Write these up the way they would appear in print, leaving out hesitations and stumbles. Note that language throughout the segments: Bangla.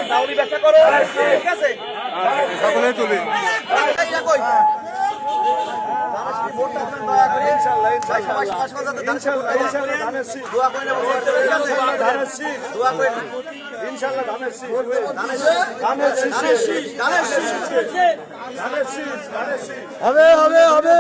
চাউরি ব্যবসা করো, ঠিক আছে? সকলে তুলি হবে হবে হবে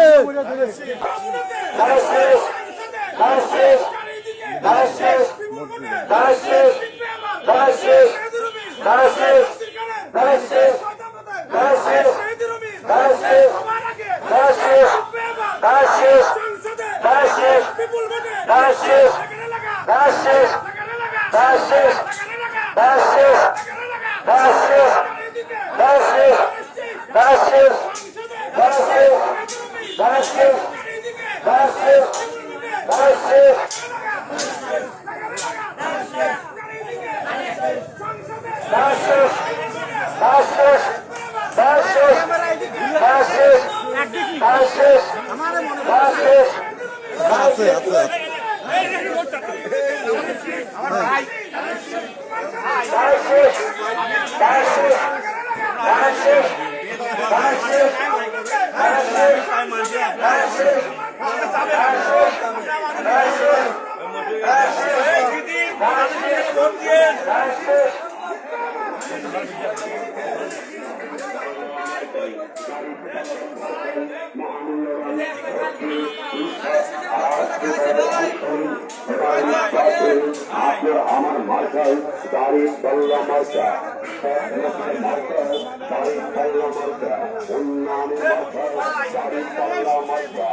আছে আছে আমার মাথায় গাড়ি পাল্লা মার্কা গাড়ি পাল্লা মার্কা অন্যান্য মাথায় গাড়ি পাল্লা মার্কা